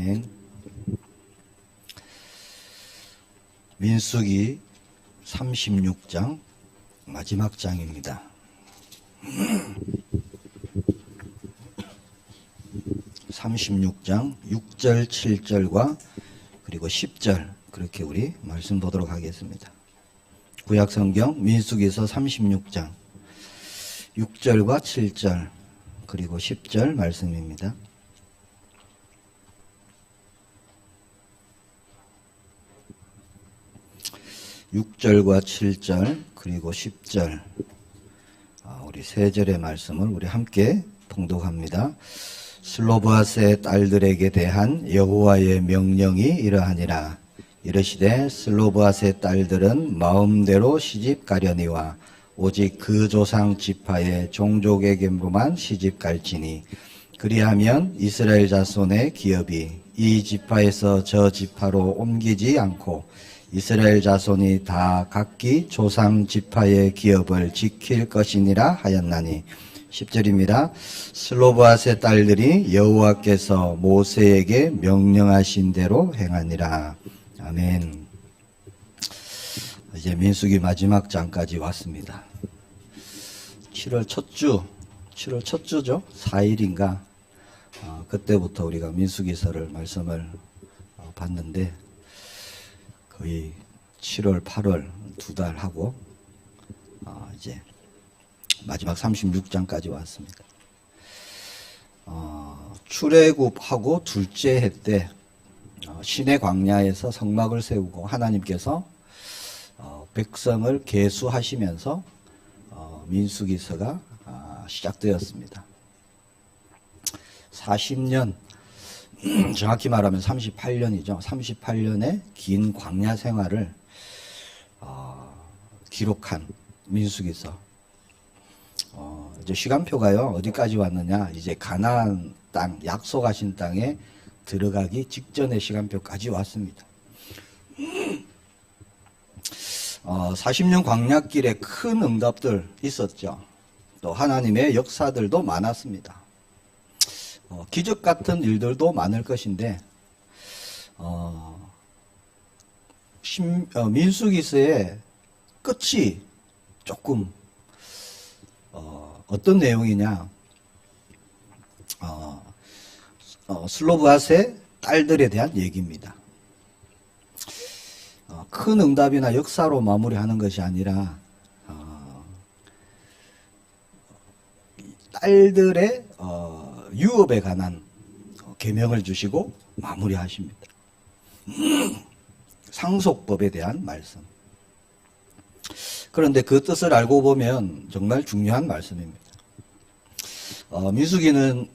아멘. 민수기 36장 마지막 장입니다. 36장 6절 7절과 그리고 10절 그렇게 우리 말씀 보도록 하겠습니다. 구약성경 민수기서 36장 6절과 7절 그리고 10절 말씀입니다. (6절과) (7절) 그리고 (10절) 우리 세 절의 말씀을 우리 함께 봉독합니다. 슬로브앗의 딸들에게 대한 여호와의 명령이 이러하니라. 이르시되 슬로브앗의 딸들은 마음대로 시집 가려니와 오직 그 조상 지파의 종족에게만 시집 갈지니 그리하면 이스라엘 자손의 기업이 이 지파에서 저 지파로 옮기지 않고 이스라엘 자손이 다 각기 조상 지파의 기업을 지킬 것이니라 하였나니 10절입니다. 슬로브앗의 딸들이 여호와께서 모세에게 명령하신 대로 행하니라. 아멘. 이제 민수기 마지막 장까지 왔습니다. 7월 첫 주죠. 4일인가 그때부터 우리가 민수기서를 말씀을 봤는데 거의 7월, 8월 두 달 하고 이제 마지막 36장까지 왔습니다. 출애굽하고 둘째 해 때 시내 광야에서 성막을 세우고 하나님께서 백성을 계수하시면서 민수기서가 시작되었습니다. 40년 정확히 말하면 38년이죠. 38년의 긴 광야 생활을 기록한 민수기서. 이제 시간표가요. 어디까지 왔느냐? 이제 가나안 땅, 약속하신 땅에 들어가기 직전의 시간표까지 왔습니다. 40년 광야길에 큰 응답들 있었죠. 또 하나님의 역사들도 많았습니다. 기적 같은 일들도 많을 것인데 민수기서의 끝이 조금 어떤 내용이냐? 슬로브앗의 딸들에 대한 얘기입니다. 큰 응답이나 역사로 마무리하는 것이 아니라 딸들의 유업에 관한 계명을 주시고 마무리하십니다. 상속법에 대한 말씀. 그런데 그 뜻을 알고 보면 정말 중요한 말씀입니다. 민수기는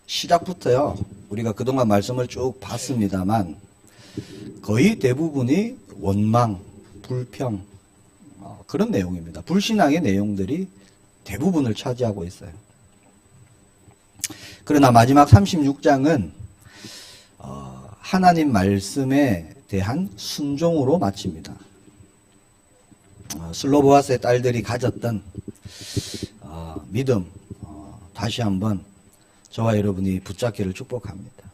시작부터요, 우리가 그동안 말씀을 쭉 봤습니다만 거의 대부분이 원망, 불평 그런 내용입니다. 불신앙의 내용들이 대부분을 차지하고 있어요. 그러나 마지막 36장은 하나님 말씀에 대한 순종으로 마칩니다. 슬로브앗의 딸들이 가졌던 믿음 다시 한번 저와 여러분이 붙잡기를 축복합니다.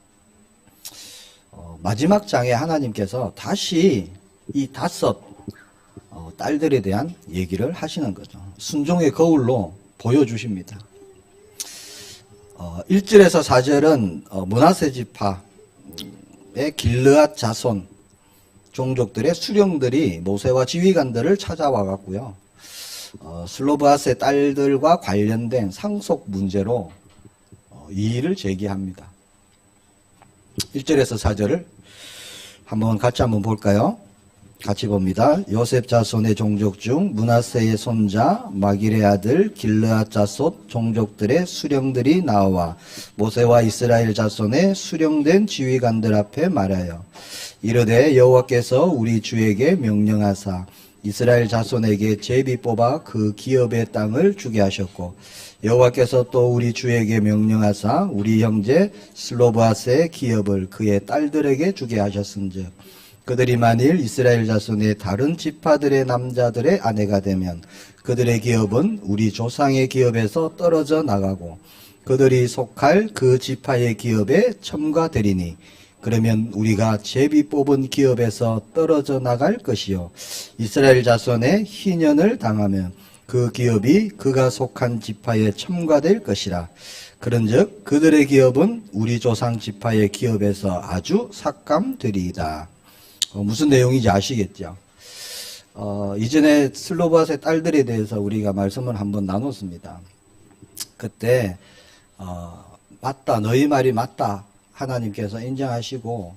마지막 장에 하나님께서 다시 이 5 딸들에 대한 얘기를 하시는 거죠. 순종의 거울로 보여주십니다. 1절에서 4절은 므낫세 지파의 길르앗 자손 종족들의 수령들이 모세와 지휘관들을 찾아와 갔고요. 슬로브앗의 딸들과 관련된 상속 문제로 이의를 제기합니다. 1절에서 4절을 같이 한번 볼까요? 같이 봅니다. 요셉 자손의 종족 중 므낫세의 손자 마길의 아들 길르앗 자손 종족들의 수령들이 나와 모세와 이스라엘 자손의 수령된 지휘관들 앞에 말하여 이르되 여호와께서 우리 주에게 명령하사 이스라엘 자손에게 제비 뽑아 그 기업의 땅을 주게 하셨고 여호와께서 또 우리 주에게 명령하사 우리 형제 슬로브앗의 기업을 그의 딸들에게 주게 하셨은즉 그들이 만일 이스라엘 자손의 다른 지파들의 남자들의 아내가 되면 그들의 기업은 우리 조상의 기업에서 떨어져 나가고 그들이 속할 그 지파의 기업에 첨가되리니 그러면 우리가 제비 뽑은 기업에서 떨어져 나갈 것이요. 이스라엘 자손의 희년을 당하면 그 기업이 그가 속한 지파에 첨가될 것이라. 그런즉 그들의 기업은 우리 조상 지파의 기업에서 아주 삭감되리이다. 무슨 내용인지 아시겠죠? 이전에 슬로바스의 딸들에 대해서 우리가 말씀을 한번 나눴습니다. 그때 맞다, 너희 말이 맞다, 하나님께서 인정하시고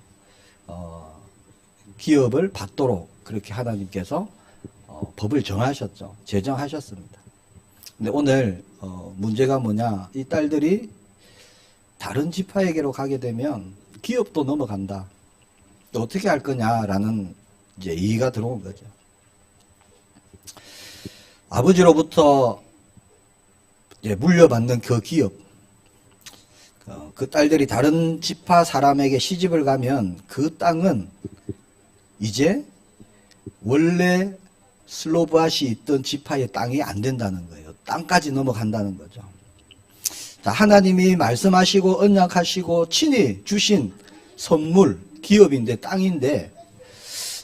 기업을 받도록 그렇게 하나님께서 법을 정하셨죠. 제정하셨습니다. 근데 오늘 문제가 뭐냐, 이 딸들이 다른 지파에게로 가게 되면 기업도 넘어간다. 또 어떻게 할 거냐라는 이제 이의가 들어온 거죠. 아버지로부터 이제 물려받는 그 기업, 그 딸들이 다른 지파 사람에게 시집을 가면 그 땅은 이제 원래 슬로브앗이 있던 지파의 땅이 안 된다는 거예요. 땅까지 넘어간다는 거죠. 자, 하나님이 말씀하시고 언약하시고 친히 주신 선물, 기업인데, 땅인데,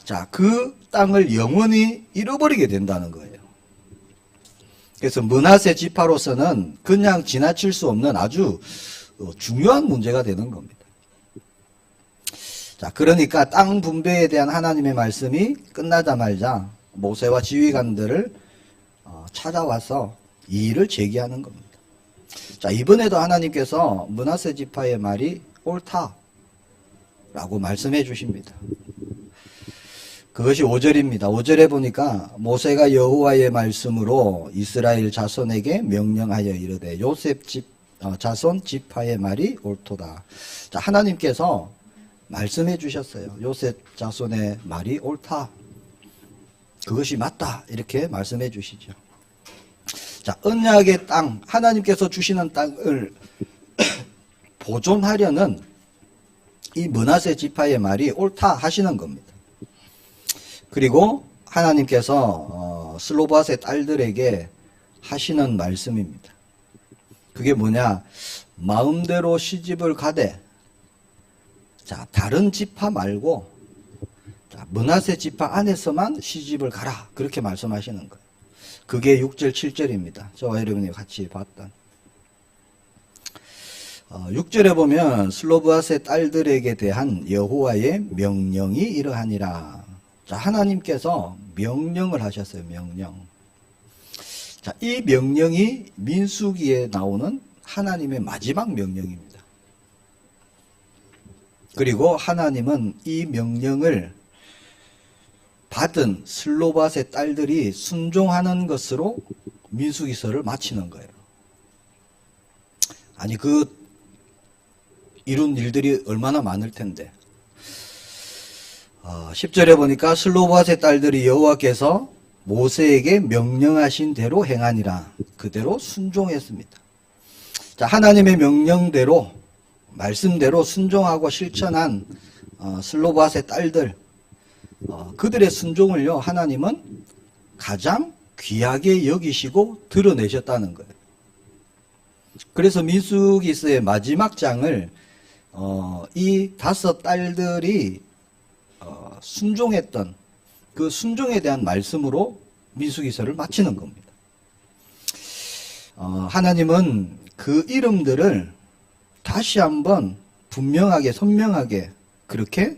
자, 그 땅을 영원히 잃어버리게 된다는 거예요. 그래서 므낫세 지파로서는 그냥 지나칠 수 없는 아주 중요한 문제가 되는 겁니다. 자, 그러니까 땅 분배에 대한 하나님의 말씀이 끝나자마자 모세와 지휘관들을 찾아와서 이의를 제기하는 겁니다. 자, 이번에도 하나님께서 므낫세 지파의 말이 옳다라고 말씀해 주십니다. 그것이 5절입니다. 5절에 보니까 모세가 여호와의 말씀으로 이스라엘 자손에게 명령하여 이르되 요셉 자손 지파의 말이 옳도다. 자, 하나님께서 말씀해 주셨어요. 요셉 자손의 말이 옳다. 그것이 맞다. 이렇게 말씀해 주시죠. 자, 언약의 땅, 하나님께서 주시는 땅을 보존하려는 이 므낫세 지파의 말이 옳다 하시는 겁니다. 그리고 하나님께서 슬로바스의 딸들에게 하시는 말씀입니다. 그게 뭐냐? 마음대로 시집을 가되, 자, 다른 지파 말고, 자, 므낫세 지파 안에서만 시집을 가라. 그렇게 말씀하시는 거예요. 그게 6절, 7절입니다. 저와 여러분이 같이 봤던. 6절에 보면 슬로바스의 딸들에게 대한 여호와의 명령이 이러하니라. 자, 하나님께서 명령을 하셨어요. 명령. 자, 이 명령이 민수기에 나오는 하나님의 마지막 명령입니다. 그리고 하나님은 이 명령을 받은 슬로바스의 딸들이 순종하는 것으로 민수기서를 마치는 거예요. 아니, 이룬 일들이 얼마나 많을 텐데. 10절에 보니까 슬로바스의 딸들이 여호와께서 모세에게 명령하신 대로 행하니라. 그대로 순종했습니다. 자, 하나님의 명령대로, 말씀대로 순종하고 실천한 슬로바스의 딸들, 그들의 순종을요, 하나님은 가장 귀하게 여기시고 드러내셨다는 거예요. 그래서 민수기서의 마지막 장을 이 5 딸들이 순종했던 그 순종에 대한 말씀으로 민수기서를 마치는 겁니다. 하나님은 그 이름들을 다시 한번 분명하게 선명하게 그렇게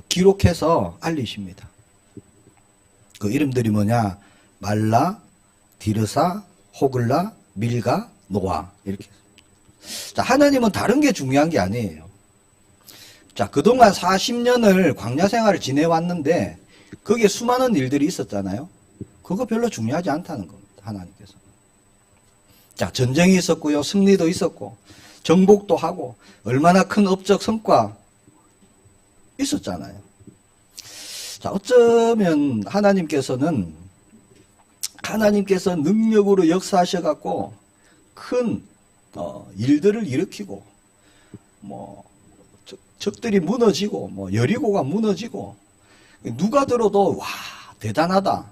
기록해서 알리십니다. 그 이름들이 뭐냐? 말라, 디르사, 호글라, 밀가, 노아, 이렇게. 자, 하나님은 다른 게 중요한 게 아니에요. 자, 그동안 40년을 광야 생활을 지내왔는데 거기에 수많은 일들이 있었잖아요. 그거 별로 중요하지 않다는 겁니다. 하나님께서. 자, 전쟁이 있었고요. 승리도 있었고 정복도 하고 얼마나 큰 업적 성과 있었잖아요. 자, 어쩌면 하나님께서 능력으로 역사하셔갖고 큰 일들을 일으키고 적들이 무너지고 여리고가 무너지고 누가 들어도 와, 대단하다,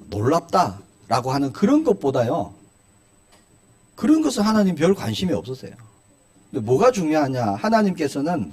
놀랍다라고 하는 그런 것보다요, 그런 것은 하나님 별 관심이 없으세요. 근데 뭐가 중요하냐? 하나님께서는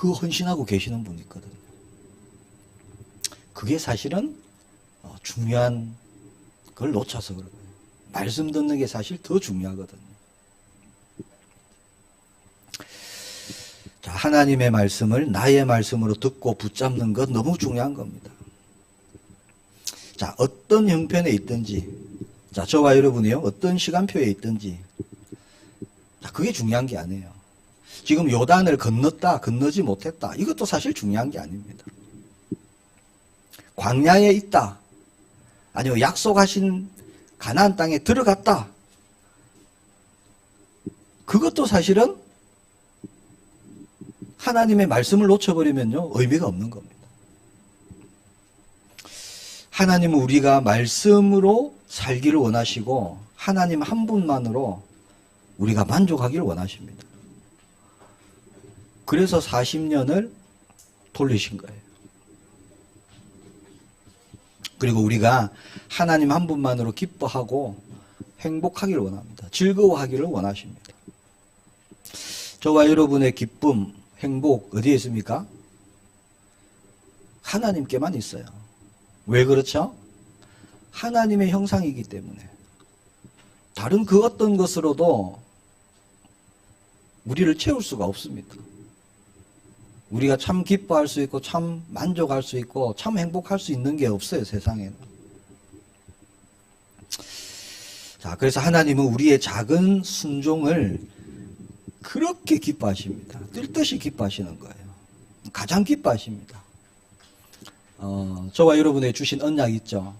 그 헌신하고 계시는 분이 있거든요. 그게 사실은 중요한 걸 놓쳐서 그런 거예요. 말씀 듣는 게 사실 더 중요하거든요. 자, 하나님의 말씀을 나의 말씀으로 듣고 붙잡는 것 너무 중요한 겁니다. 자, 어떤 형편에 있든지, 자, 저와 여러분이요, 어떤 시간표에 있든지, 자, 그게 중요한 게 아니에요. 지금 요단을 건넜다, 건너지 못했다, 이것도 사실 중요한 게 아닙니다. 광야에 있다, 아니면 약속하신 가나안 땅에 들어갔다, 그것도 사실은 하나님의 말씀을 놓쳐버리면요, 의미가 없는 겁니다. 하나님은 우리가 말씀으로 살기를 원하시고 하나님 한 분만으로 우리가 만족하기를 원하십니다. 그래서 40년을 돌리신 거예요. 그리고 우리가 하나님 한 분만으로 기뻐하고 행복하기를 원합니다. 즐거워하기를 원하십니다. 저와 여러분의 기쁨, 행복 어디에 있습니까? 하나님께만 있어요. 왜 그렇죠? 하나님의 형상이기 때문에. 다른 그 어떤 것으로도 우리를 채울 수가 없습니다. 우리가 참 기뻐할 수 있고 참 만족할 수 있고 참 행복할 수 있는 게 없어요, 세상에는. 자, 그래서 하나님은 우리의 작은 순종을 그렇게 기뻐하십니다. 뜰 듯이 기뻐하시는 거예요. 가장 기뻐하십니다. 저와 여러분의 주신 언약 있죠.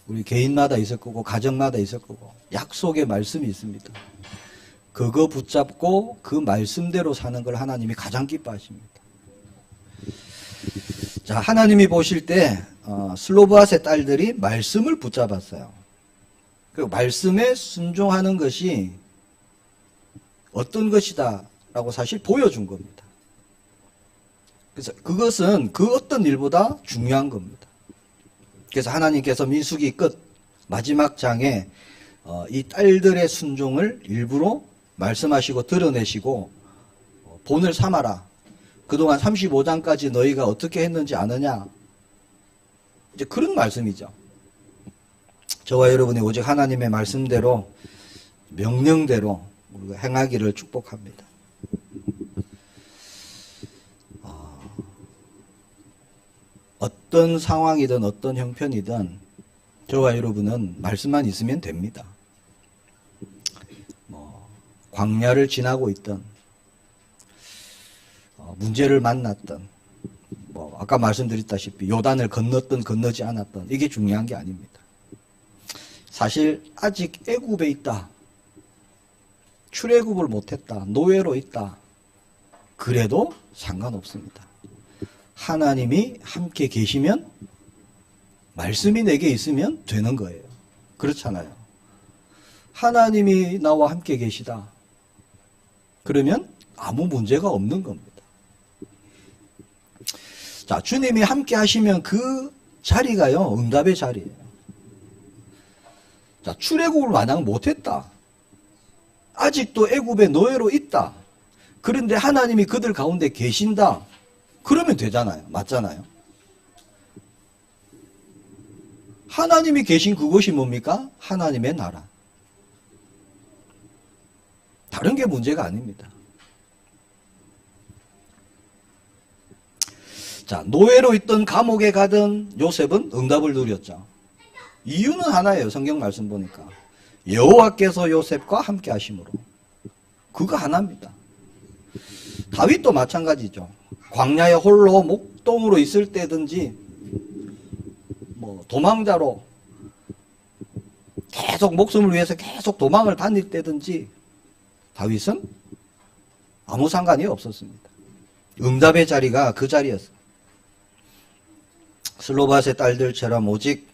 우리 개인마다 있을 거고 가정마다 있을 거고 약속의 말씀이 있습니다. 그거 붙잡고 그 말씀대로 사는 걸 하나님이 가장 기뻐하십니다. 자, 하나님이 보실 때 슬로브앗의 딸들이 말씀을 붙잡았어요. 그리고 말씀에 순종하는 것이 어떤 것이다 라고 사실 보여준 겁니다. 그래서 그것은 그 어떤 일보다 중요한 겁니다. 그래서 하나님께서 민수기 끝 마지막 장에 이 딸들의 순종을 일부러 말씀하시고 드러내시고 본을 삼아라. 그동안 35장까지 너희가 어떻게 했는지 아느냐. 이제 그런 말씀이죠. 저와 여러분이 오직 하나님의 말씀대로 명령대로 우리가 행하기를 축복합니다. 어떤 상황이든 어떤 형편이든 저와 여러분은 말씀만 있으면 됩니다. 광야를 지나고 있든 문제를 만났든 아까 말씀드렸다시피 요단을 건넜든 건너지 않았든 이게 중요한 게 아닙니다. 사실 아직 애굽에 있다. 출애굽을 못했다. 노예로 있다. 그래도 상관없습니다. 하나님이 함께 계시면 말씀이 내게 있으면 되는 거예요. 그렇잖아요. 하나님이 나와 함께 계시다. 그러면 아무 문제가 없는 겁니다. 자, 주님이 함께 하시면 그 자리가요, 응답의 자리예요. 자, 출애굽을 마냥 못했다. 아직도 애굽의 노예로 있다. 그런데 하나님이 그들 가운데 계신다. 그러면 되잖아요. 맞잖아요. 하나님이 계신 그것이 뭡니까? 하나님의 나라. 다른 게 문제가 아닙니다. 자, 노예로 있던 감옥에 가던 요셉은 응답을 누렸죠. 이유는 하나예요. 성경 말씀 보니까. 여호와께서 요셉과 함께 하심으로. 그거 하나입니다. 다윗도 마찬가지죠. 광야에 홀로 목동으로 있을 때든지 도망자로 계속 목숨을 위해서 계속 도망을 다닐 때든지 다윗은 아무 상관이 없었습니다. 응답의 자리가 그 자리였어요. 슬로바스의 딸들처럼 오직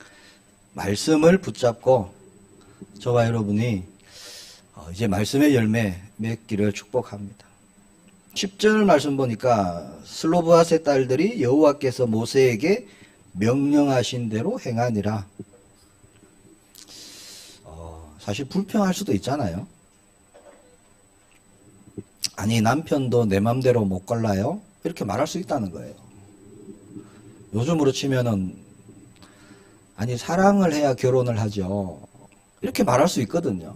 말씀을 붙잡고 저와 여러분이 이제 말씀의 열매 맺기를 축복합니다. 10절 말씀 보니까 슬로브앗의 딸들이 여호와께서 모세에게 명령하신 대로 행하니라. 사실 불평할 수도 있잖아요. 아니 남편도 내 맘대로 못 골라요? 이렇게 말할 수 있다는 거예요. 요즘으로 치면은 아니 사랑을 해야 결혼을 하죠. 이렇게 말할 수 있거든요.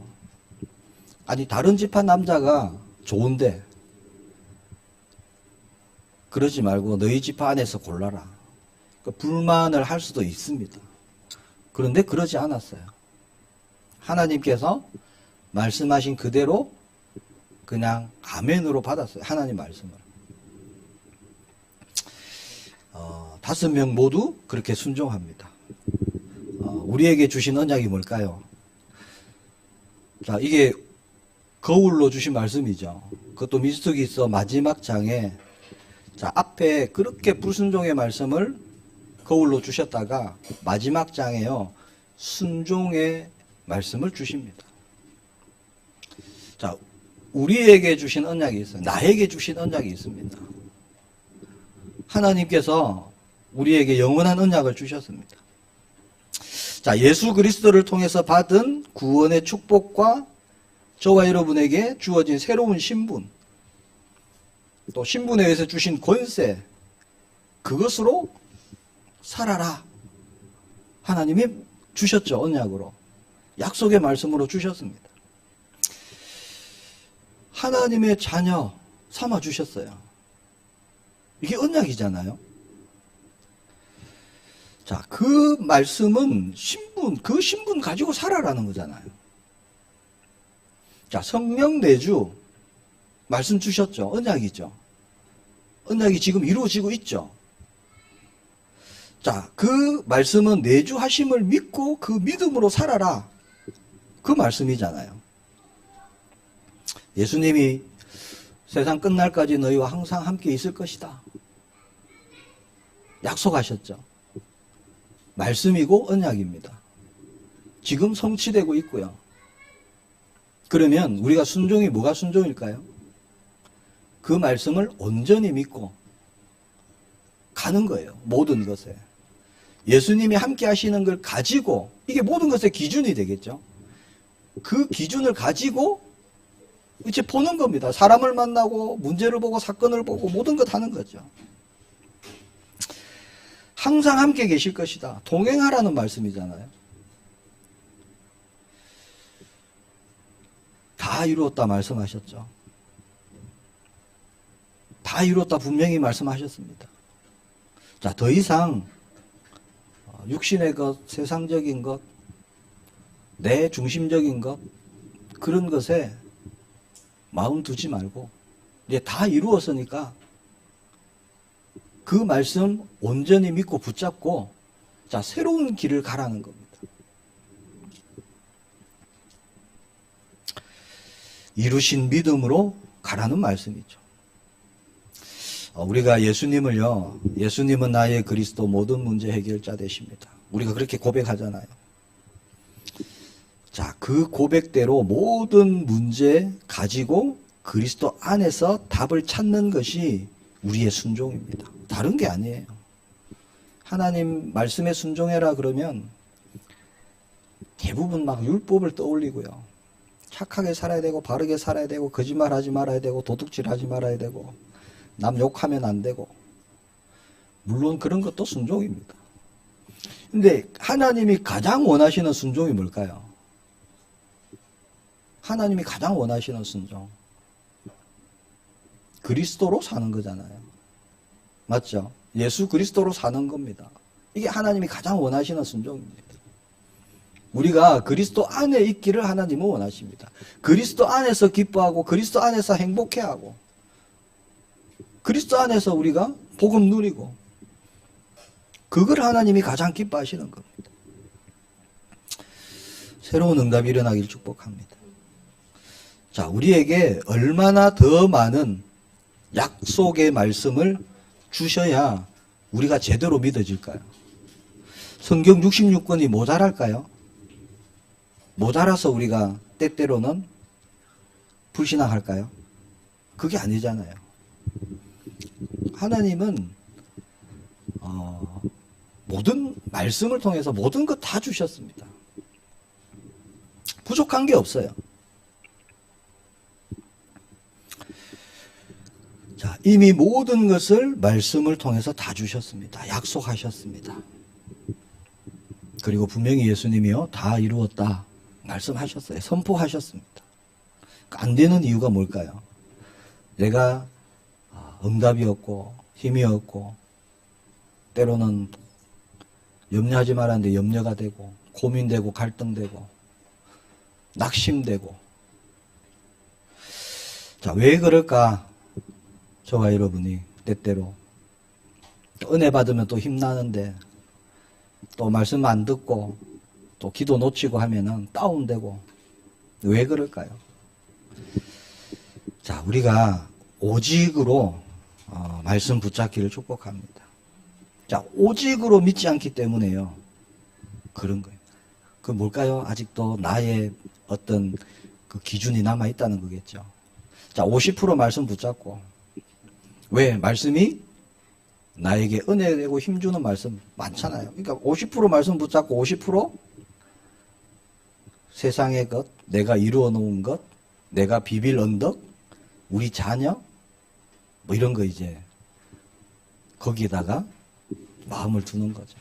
아니 다른 집안 남자가 좋은데 그러지 말고 너희 집 안에서 골라라. 그러니까 불만을 할 수도 있습니다. 그런데 그러지 않았어요. 하나님께서 말씀하신 그대로 그냥 아멘으로 받았어요. 하나님 말씀을. 5명 모두 그렇게 순종합니다. 우리에게 주신 언약이 뭘까요? 자, 이게 거울로 주신 말씀이죠. 그것도 미스터기서 마지막 장에 자, 앞에 그렇게 불순종의 말씀을 거울로 주셨다가 마지막 장에요. 순종의 말씀을 주십니다. 자, 우리에게 주신 언약이 있어요. 나에게 주신 언약이 있습니다. 하나님께서 우리에게 영원한 언약을 주셨습니다. 자, 예수 그리스도를 통해서 받은 구원의 축복과 저와 여러분에게 주어진 새로운 신분, 또 신분에 의해서 주신 권세, 그것으로 살아라. 하나님이 주셨죠. 언약으로. 약속의 말씀으로 주셨습니다. 하나님의 자녀 삼아 주셨어요. 이게 언약이잖아요. 자, 그 말씀은 그 신분 가지고 살아라는 거잖아요. 자, 성령 내주 말씀 주셨죠. 언약이죠. 언약이 지금 이루어지고 있죠. 자, 그 말씀은 내주하심을 믿고 그 믿음으로 살아라. 그 말씀이잖아요. 예수님이 세상 끝날까지 너희와 항상 함께 있을 것이다. 약속하셨죠. 말씀이고 언약입니다. 지금 성취되고 있고요. 그러면 우리가 순종이 뭐가 순종일까요? 그 말씀을 온전히 믿고 가는 거예요. 모든 것에. 예수님이 함께 하시는 걸 가지고 이게 모든 것의 기준이 되겠죠. 그 기준을 가지고 이제 보는 겁니다. 사람을 만나고 문제를 보고 사건을 보고 모든 것 하는 거죠. 항상 함께 계실 것이다. 동행하라는 말씀이잖아요. 다 이루었다 말씀하셨죠. 다 이루었다 분명히 말씀하셨습니다. 자, 더 이상 육신의 것, 세상적인 것, 내 중심적인 것, 그런 것에 마음 두지 말고 이제 다 이루었으니까 그 말씀 온전히 믿고 붙잡고 자, 새로운 길을 가라는 겁니다. 이루신 믿음으로 가라는 말씀이죠. 우리가 예수님은 나의 그리스도 모든 문제 해결자 되십니다. 우리가 그렇게 고백하잖아요. 자, 그 고백대로 모든 문제 가지고 그리스도 안에서 답을 찾는 것이 우리의 순종입니다. 다른 게 아니에요. 하나님 말씀에 순종해라 그러면 대부분 막 율법을 떠올리고요. 착하게 살아야 되고 바르게 살아야 되고 거짓말하지 말아야 되고 도둑질하지 말아야 되고 남 욕하면 안 되고 물론 그런 것도 순종입니다. 근데 하나님이 가장 원하시는 순종이 뭘까요? 하나님이 가장 원하시는 순종 그리스도로 사는 거잖아요. 맞죠? 예수 그리스도로 사는 겁니다. 이게 하나님이 가장 원하시는 순종입니다. 우리가 그리스도 안에 있기를 하나님은 원하십니다. 그리스도 안에서 기뻐하고 그리스도 안에서 행복해하고 그리스도 안에서 우리가 복음 누리고 그걸 하나님이 가장 기뻐하시는 겁니다. 새로운 응답이 일어나길 축복합니다. 자, 우리에게 얼마나 더 많은 약속의 말씀을 주셔야 우리가 제대로 믿어질까요? 성경 66권이 모자랄까요? 모자라서 우리가 때때로는 불신앙할까요? 그게 아니잖아요. 하나님은 모든 말씀을 통해서 모든 것 다 주셨습니다. 부족한 게 없어요. 이미 모든 것을 말씀을 통해서 다 주셨습니다. 약속하셨습니다. 그리고 분명히 예수님이요, 다 이루었다 말씀하셨어요. 선포하셨습니다. 안 되는 이유가 뭘까요? 내가 응답이 없고 힘이 없고 때로는 염려하지 말았는데 염려가 되고 고민되고 갈등되고 낙심되고. 자, 왜 그럴까? 저와 여러분이 때때로 은혜 받으면 또 힘나는데 또 말씀 안 듣고 또 기도 놓치고 하면은 다운되고. 왜 그럴까요? 자, 우리가 오직으로 말씀 붙잡기를 축복합니다. 자, 오직으로 믿지 않기 때문에요. 그런 거예요. 그 뭘까요? 아직도 나의 어떤 그 기준이 남아있다는 거겠죠. 자, 50% 말씀 붙잡고. 왜? 말씀이 나에게 은혜 되고 힘주는 말씀 많잖아요. 그러니까 50% 말씀 붙잡고 50% 세상의 것, 내가 이루어 놓은 것, 내가 비빌 언덕, 우리 자녀, 뭐 이런 거 이제 거기에다가 마음을 두는 거죠.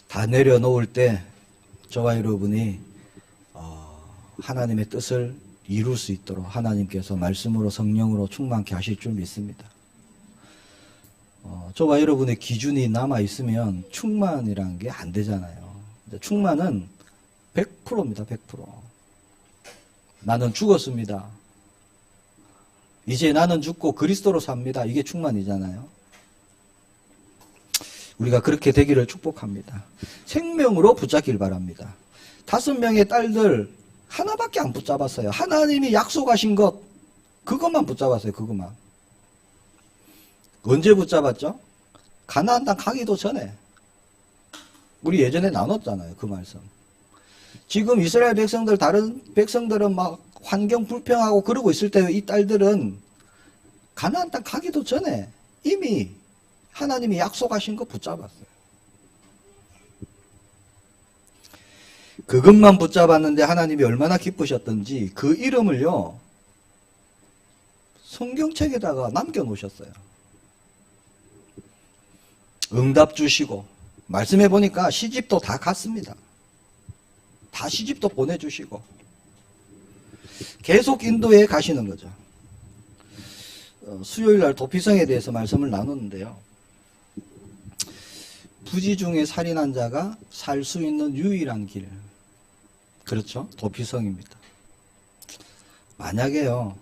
다 내려놓을 때 저와 여러분이 하나님의 뜻을 이룰 수 있도록 하나님께서 말씀으로 성령으로 충만케 하실 줄 믿습니다. 저와 여러분의 기준이 남아있으면 충만이라는 게 안 되잖아요. 충만은 100%입니다. 100%. 나는 죽었습니다. 이제 나는 죽고 그리스도로 삽니다. 이게 충만이잖아요. 우리가 그렇게 되기를 축복합니다. 생명으로 붙잡길 바랍니다. 5명의 딸들 하나밖에 안 붙잡았어요. 하나님이 약속하신 것 그것만 붙잡았어요. 그것만. 언제 붙잡았죠? 가나안 땅 가기도 전에. 우리 예전에 나눴잖아요. 그 말씀. 지금 이스라엘 백성들, 다른 백성들은 막 환경 불평하고 그러고 있을 때 이 딸들은 가나안 땅 가기도 전에 이미 하나님이 약속하신 거 붙잡았어요. 그것만 붙잡았는데 하나님이 얼마나 기쁘셨던지 그 이름을요, 성경책에다가 남겨놓으셨어요. 응답 주시고, 말씀해 보니까 시집도 다 갔습니다. 다 시집도 보내주시고, 계속 인도에 가시는 거죠. 수요일 날 도피성에 대해서 말씀을 나눴는데요. 부지 중에 살인한 자가 살 수 있는 유일한 길. 그렇죠? 도피성입니다. 만약에요,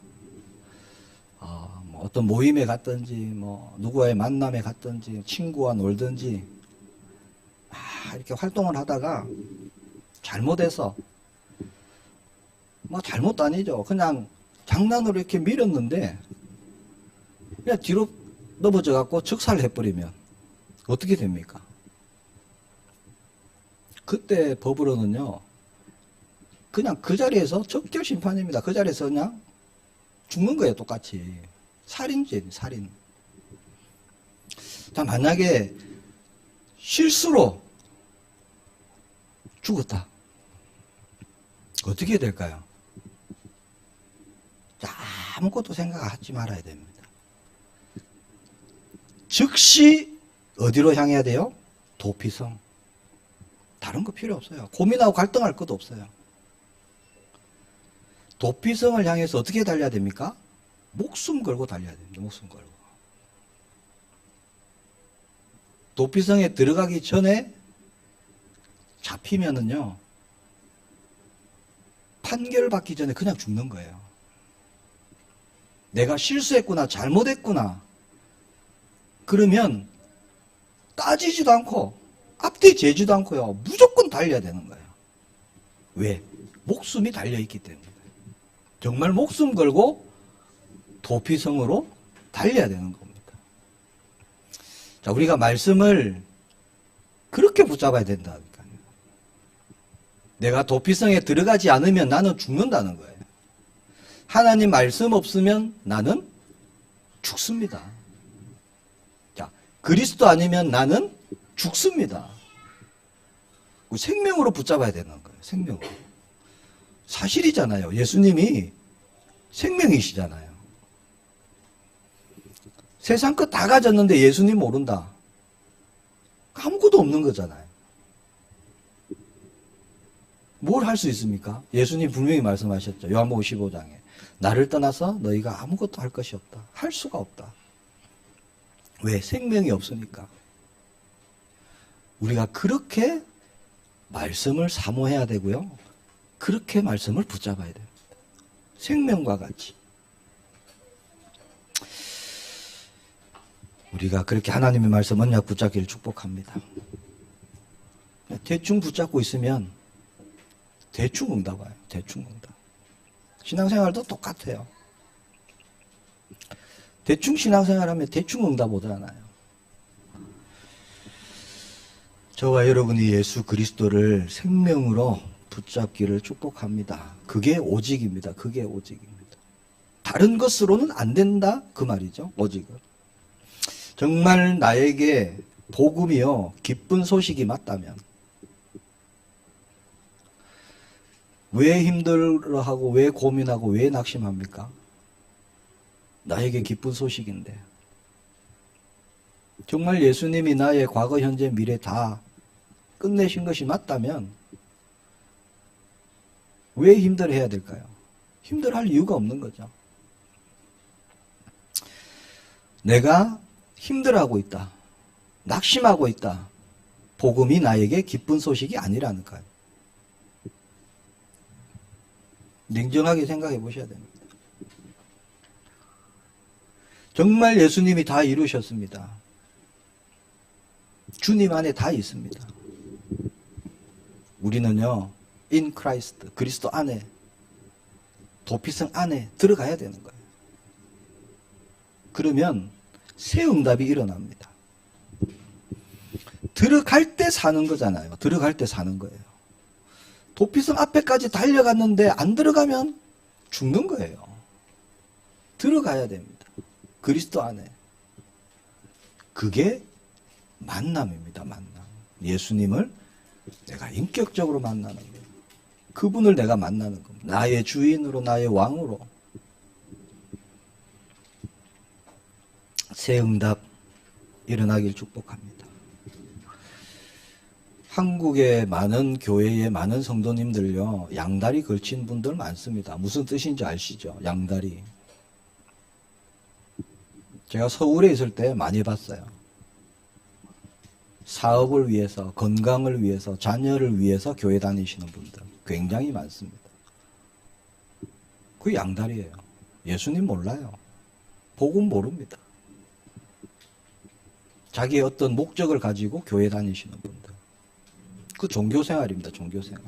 어떤 모임에 갔든지, 누구와의 만남에 갔든지, 친구와 놀든지, 이렇게 활동을 하다가 잘못해서, 잘못도 아니죠. 그냥 장난으로 이렇게 밀었는데, 그냥 뒤로 넘어져 갖고 즉사를 해버리면 어떻게 됩니까? 그때 법으로는요, 그냥 그 자리에서 적결 심판입니다. 그 자리에서 그냥 죽는 거예요, 똑같이. 살인죄, 살인. 자, 만약에 실수로 죽었다. 어떻게 될까요? 자, 아무것도 생각하지 말아야 됩니다. 즉시 어디로 향해야 돼요? 도피성. 다른 거 필요 없어요. 고민하고 갈등할 것도 없어요. 도피성을 향해서 어떻게 달려야 됩니까? 목숨 걸고 달려야 됩니다. 목숨 걸고. 도피성에 들어가기 전에 잡히면은요, 판결 받기 전에 그냥 죽는 거예요. 내가 실수했구나, 잘못했구나. 그러면 따지지도 않고 앞뒤 재지도 않고요, 무조건 달려야 되는 거예요. 왜? 목숨이 달려있기 때문에. 정말 목숨 걸고 도피성으로 달려야 되는 겁니다. 자, 우리가 말씀을 그렇게 붙잡아야 된다니까요. 내가 도피성에 들어가지 않으면 나는 죽는다는 거예요. 하나님 말씀 없으면 나는 죽습니다. 자, 그리스도 아니면 나는 죽습니다. 생명으로 붙잡아야 되는 거예요. 생명으로. 사실이잖아요. 예수님이 생명이시잖아요. 세상 것 다 가졌는데 예수님 모른다. 아무것도 없는 거잖아요. 뭘 할 수 있습니까? 예수님 분명히 말씀하셨죠. 요한복음 15장에. 나를 떠나서 너희가 아무것도 할 것이 없다. 할 수가 없다. 왜? 생명이 없으니까. 우리가 그렇게 말씀을 사모해야 되고요. 그렇게 말씀을 붙잡아야 됩니다. 생명과 같이. 우리가 그렇게 하나님의 말씀 언약 붙잡기를 축복합니다. 대충 붙잡고 있으면 대충 응답 와요. 대충 응답. 신앙생활도 똑같아요. 대충 신앙생활하면 대충 응답 오잖아요. 저와 여러분이 예수 그리스도를 생명으로 붙잡기를 축복합니다. 그게 오직입니다. 그게 오직입니다. 다른 것으로는 안 된다 그 말이죠. 오직은. 정말 나에게 복음이요 기쁜 소식이 맞다면 왜 힘들어하고 왜 고민하고 왜 낙심합니까? 나에게 기쁜 소식인데 정말 예수님이 나의 과거 현재 미래 다 끝내신 것이 맞다면 왜 힘들어해야 될까요? 힘들어할 이유가 없는 거죠. 내가 힘들어하고 있다. 낙심하고 있다. 복음이 나에게 기쁜 소식이 아니라는 거예요. 냉정하게 생각해 보셔야 됩니다. 정말 예수님이 다 이루셨습니다. 주님 안에 다 있습니다. 우리는요, in Christ, 그리스도 안에, 도피성 안에 들어가야 되는 거예요. 그러면 새 응답이 일어납니다. 들어갈 때 사는 거잖아요. 들어갈 때 사는 거예요. 도피성 앞에까지 달려갔는데 안 들어가면 죽는 거예요. 들어가야 됩니다. 그리스도 안에. 그게 만남입니다. 만남. 예수님을 내가 인격적으로 만나는 거예요. 그분을 내가 만나는 겁니다. 나의 주인으로 나의 왕으로. 새 응답 일어나길 축복합니다. 한국의 많은 교회의 많은 성도님들요, 양다리 걸친 분들 많습니다. 무슨 뜻인지 아시죠? 양다리. 제가 서울에 있을 때 많이 봤어요. 사업을 위해서, 건강을 위해서, 자녀를 위해서 교회 다니시는 분들 굉장히 많습니다. 그게 양다리예요. 예수님 몰라요. 복음 모릅니다. 자기의 어떤 목적을 가지고 교회 다니시는 분들. 그 종교생활입니다. 종교생활.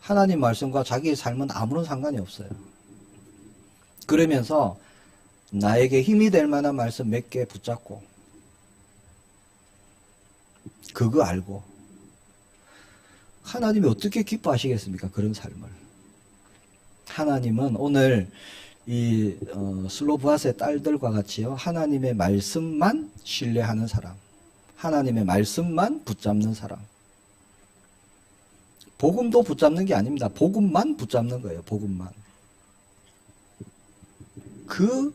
하나님 말씀과 자기의 삶은 아무런 상관이 없어요. 그러면서 나에게 힘이 될 만한 말씀 몇 개 붙잡고 그거 알고 하나님이 어떻게 기뻐하시겠습니까? 그런 삶을. 하나님은 오늘 이 슬로브아스의 딸들과 같이요, 하나님의 말씀만 신뢰하는 사람, 하나님의 말씀만 붙잡는 사람. 복음도 붙잡는 게 아닙니다. 복음만 붙잡는 거예요. 복음만. 그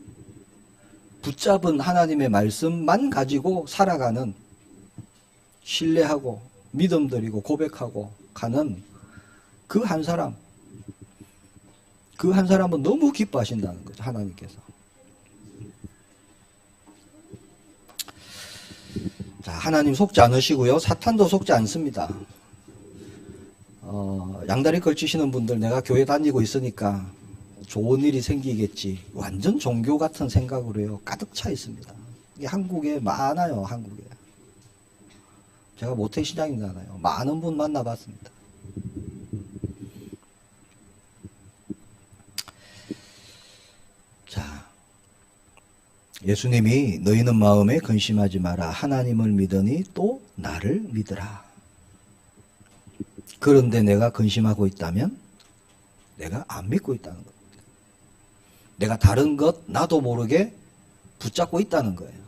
붙잡은 하나님의 말씀만 가지고 살아가는, 신뢰하고 믿음 드리고 고백하고 가는 그 한 사람, 그 한 사람은 너무 기뻐하신다는 거죠. 하나님께서. 자, 하나님 속지 않으시고요, 사탄도 속지 않습니다. 양다리 걸치시는 분들, 내가 교회 다니고 있으니까 좋은 일이 생기겠지, 완전 종교 같은 생각으로요 가득 차 있습니다. 이게 한국에 많아요. 한국에. 제가 모태신앙이잖아요. 많은 분 만나봤습니다. 자, 예수님이 너희는 마음에 근심하지 마라. 하나님을 믿으니 또 나를 믿으라. 그런데 내가 근심하고 있다면 내가 안 믿고 있다는 겁니다. 내가 다른 것 나도 모르게 붙잡고 있다는 거예요.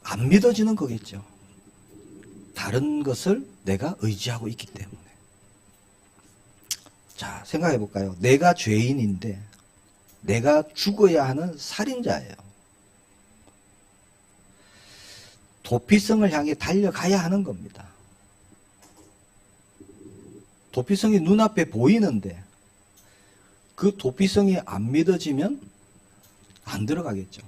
안 믿어지는 거겠죠. 다른 것을 내가 의지하고 있기 때문에. 자, 생각해 볼까요? 내가 죄인인데 내가 죽어야 하는 살인자예요. 도피성을 향해 달려가야 하는 겁니다. 도피성이 눈앞에 보이는데 그 도피성이 안 믿어지면 안 들어가겠죠.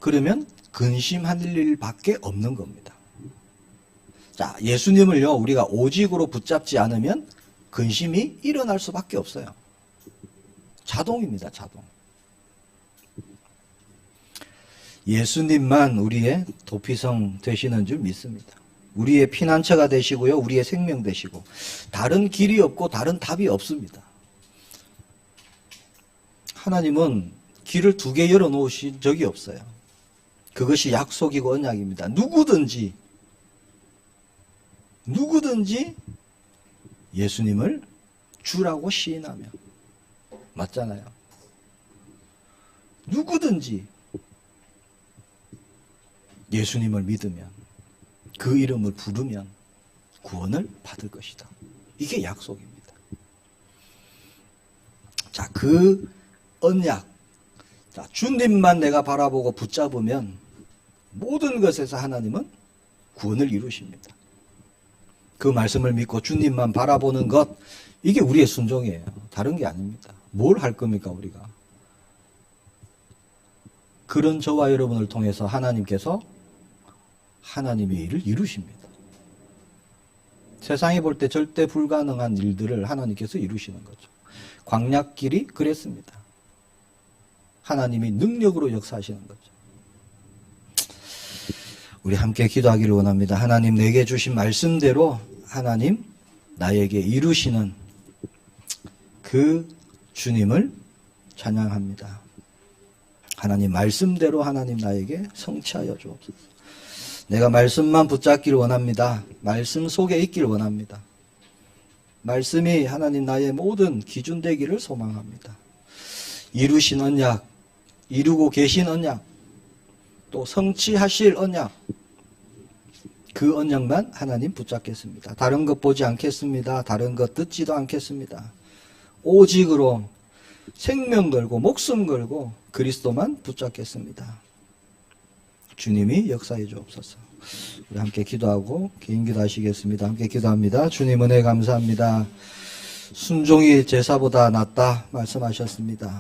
그러면 근심할 일밖에 없는 겁니다. 자, 예수님을요, 우리가 오직으로 붙잡지 않으면 근심이 일어날 수밖에 없어요. 자동입니다, 자동. 예수님만 우리의 도피성 되시는 줄 믿습니다. 우리의 피난처가 되시고요, 우리의 생명 되시고, 다른 길이 없고 다른 답이 없습니다. 하나님은 길을 두 개 열어놓으신 적이 없어요. 그것이 약속이고 언약입니다. 누구든지 예수님을 주라고 시인하면, 맞잖아요. 누구든지 예수님을 믿으면, 그 이름을 부르면 구원을 받을 것이다. 이게 약속입니다. 자, 그 언약, 자, 주님만 내가 바라보고 붙잡으면 모든 것에서 하나님은 구원을 이루십니다. 그 말씀을 믿고 주님만 바라보는 것, 이게 우리의 순종이에요. 다른 게 아닙니다. 뭘 할 겁니까, 우리가? 그런 저와 여러분을 통해서 하나님께서 하나님의 일을 이루십니다. 세상이 볼 때 절대 불가능한 일들을 하나님께서 이루시는 거죠. 광야길이 그랬습니다. 하나님이 능력으로 역사하시는 거죠. 우리 함께 기도하기를 원합니다. 하나님, 내게 주신 말씀대로 하나님 나에게 이루시는 그 주님을 찬양합니다. 하나님 말씀대로 하나님 나에게 성취하여 주옵소서. 내가 말씀만 붙잡기를 원합니다. 말씀 속에 있기를 원합니다. 말씀이 하나님 나의 모든 기준 되기를 소망합니다. 이루신 언약, 이루고 계신 언약, 또 성취하실 언약, 그 언약만 하나님 붙잡겠습니다. 다른 것 보지 않겠습니다. 다른 것 듣지도 않겠습니다. 오직으로 생명 걸고 목숨 걸고 그리스도만 붙잡겠습니다. 주님이 역사해 주옵소서. 우리 함께 기도하고 개인 기도하시겠습니다. 함께 기도합니다. 주님 은혜 감사합니다. 순종이 제사보다 낫다 말씀하셨습니다.